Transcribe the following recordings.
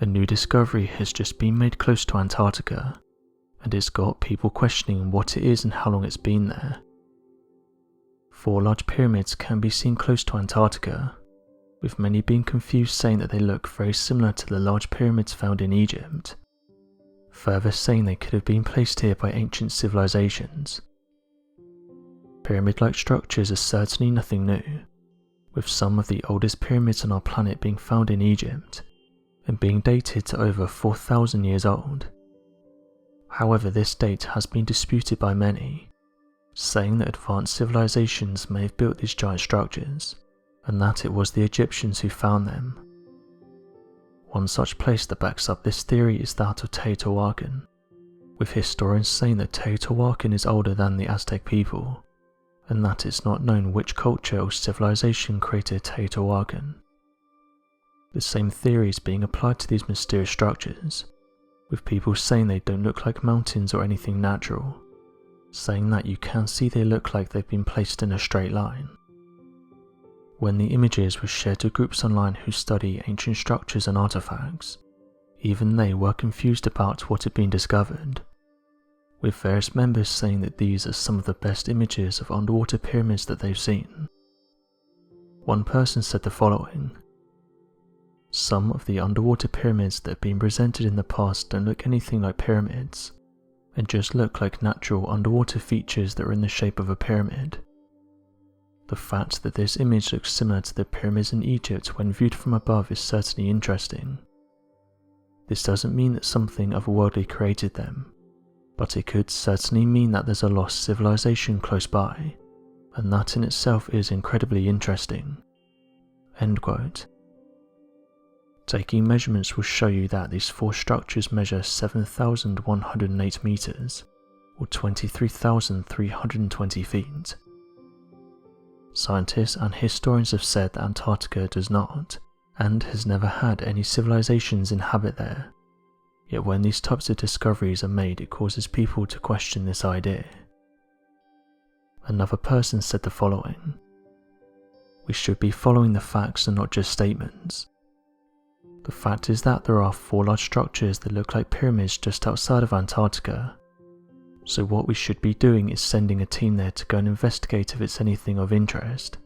A new discovery has just been made close to Antarctica, and it's got people questioning what it is and how long it's been there. 4 large pyramids can be seen close to Antarctica, with many being confused, saying that they look very similar to the large pyramids found in Egypt, further saying they could have been placed here by ancient civilizations. Pyramid-like structures are certainly nothing new, with some of the oldest pyramids on our planet being found in Egypt, and being dated to over 4,000 years old. However, this date has been disputed by many, saying that advanced civilizations may have built these giant structures, and that it was the Egyptians who found them. One such place that backs up this theory is that of Teotihuacan, with historians saying that Teotihuacan is older than the Aztec people, and that it's not known which culture or civilization created Teotihuacan. The same theory is being applied to these mysterious structures, with people saying they don't look like mountains or anything natural, saying that you can see they look like they've been placed in a straight line. When the images were shared to groups online who study ancient structures and artifacts, even they were confused about what had been discovered, with various members saying that these are some of the best images of underwater pyramids that they've seen. One person said the following: "Some of the underwater pyramids that have been presented in the past don't look anything like pyramids, and just look like natural underwater features that are in the shape of a pyramid. The fact that this image looks similar to the pyramids in Egypt when viewed from above is certainly interesting. This doesn't mean that something otherworldly created them, but it could certainly mean that there's a lost civilization close by, and that in itself is incredibly interesting." End quote. Taking measurements will show you that these 4 structures measure 7,108 meters, or 23,320 feet. Scientists and historians have said that Antarctica does not, and has never had any civilizations inhabit there, yet when these types of discoveries are made it causes people to question this idea. Another person said the following: "We should be following the facts and not just statements. The fact is that there are 4 large structures that look like pyramids just outside of Antarctica, so what we should be doing is sending a team there to go and investigate if it's anything of interest.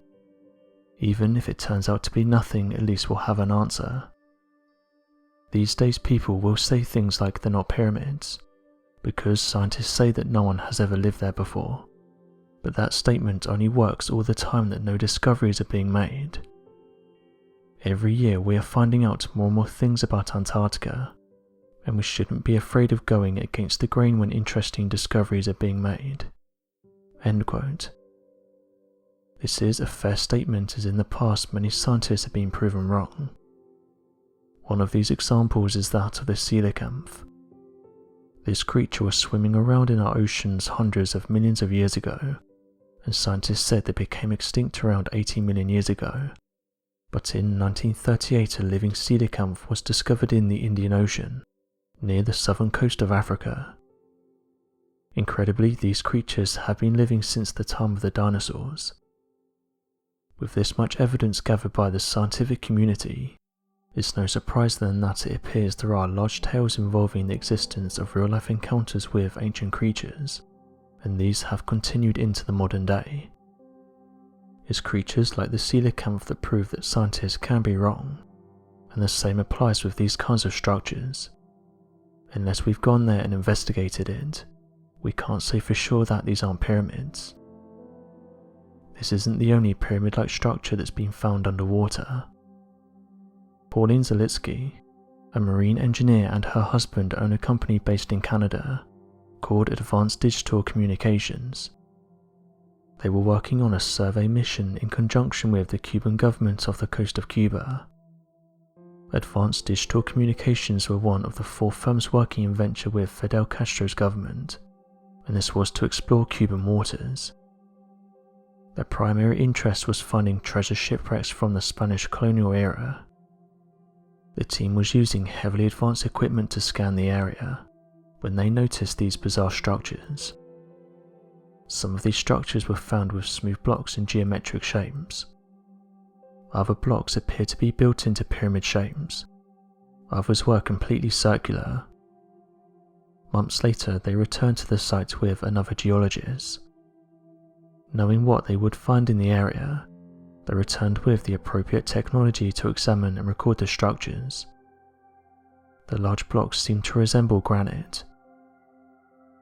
Even if it turns out to be nothing, at least we'll have an answer." These days people will say things like they're not pyramids, because scientists say that no one has ever lived there before, but that statement only works all the time that no discoveries are being made. Every year we are finding out more and more things about Antarctica, and we shouldn't be afraid of going against the grain when interesting discoveries are being made." End quote. This is a fair statement, as in the past many scientists have been proven wrong. One of these examples is that of the coelacanth. This creature was swimming around in our oceans hundreds of millions of years ago, and scientists said they became extinct around 80 million years ago. But in 1938 a living coelacanth was discovered in the Indian Ocean, near the southern coast of Africa. Incredibly, these creatures have been living since the time of the dinosaurs. With this much evidence gathered by the scientific community, it's no surprise then that it appears there are large tales involving the existence of real-life encounters with ancient creatures, and these have continued into the modern day. It's creatures like the coelacanth that prove that scientists can be wrong, and the same applies with these kinds of structures. Unless we've gone there and investigated it, we can't say for sure that these aren't pyramids. This isn't the only pyramid-like structure that's been found underwater. Pauline Zalitsky, a marine engineer, and her husband own a company based in Canada called Advanced Digital Communications. They were working on a survey mission in conjunction with the Cuban government off the coast of Cuba. Advanced Digital Communications were one of the 4 firms working in venture with Fidel Castro's government, and this was to explore Cuban waters. Their primary interest was finding treasure shipwrecks from the Spanish colonial era. The team was using heavily advanced equipment to scan the area when they noticed these bizarre structures. Some of these structures were found with smooth blocks in geometric shapes. Other blocks appeared to be built into pyramid shapes, Others were completely circular. Months later, they returned to the site with another geologist. Knowing what they would find in the area, they returned with the appropriate technology to examine and record the structures. The large blocks seemed to resemble granite.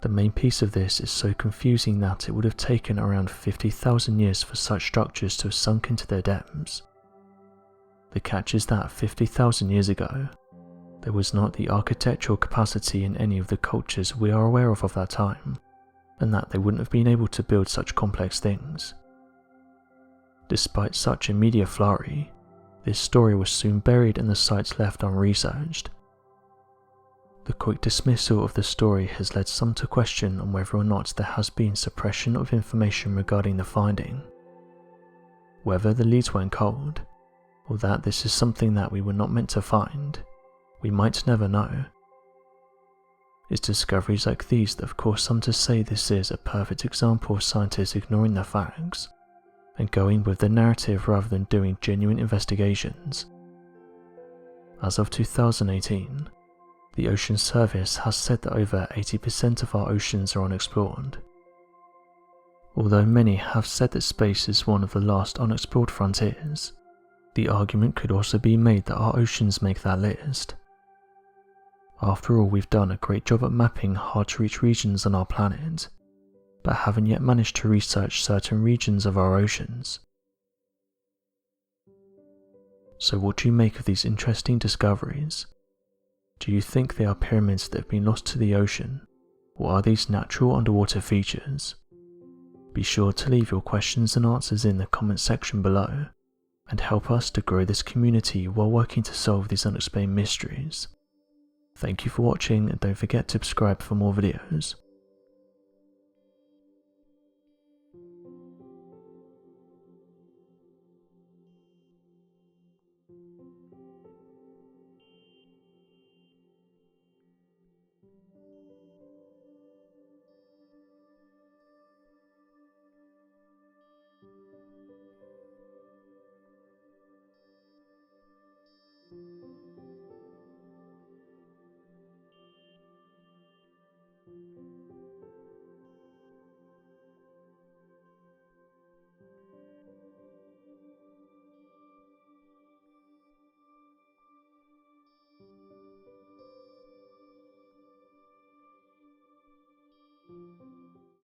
The main piece of this is so confusing that it would have taken around 50,000 years for such structures to have sunk into their depths. The catch is that 50,000 years ago, there was not the architectural capacity in any of the cultures we are aware of that time, and that they wouldn't have been able to build such complex things. Despite such a media flurry, this story was soon buried and the sites left unresearched. The quick dismissal of the story has led some to question on whether or not there has been suppression of information regarding the finding. Whether the leads went cold, or that this is something that we were not meant to find, we might never know. It's discoveries like these that have caused some to say this is a perfect example of scientists ignoring the facts and going with the narrative rather than doing genuine investigations. As of 2018, the Ocean Service has said that over 80% of our oceans are unexplored. Although many have said that space is one of the last unexplored frontiers, the argument could also be made that our oceans make that list. After all, we've done a great job at mapping hard-to-reach regions on our planet, but haven't yet managed to research certain regions of our oceans. So what do you make of these interesting discoveries? Do you think they are pyramids that have been lost to the ocean, or are these natural underwater features? Be sure to leave your questions and answers in the comment section below, and help us to grow this community while working to solve these unexplained mysteries. Thank you for watching, and don't forget to subscribe for more videos.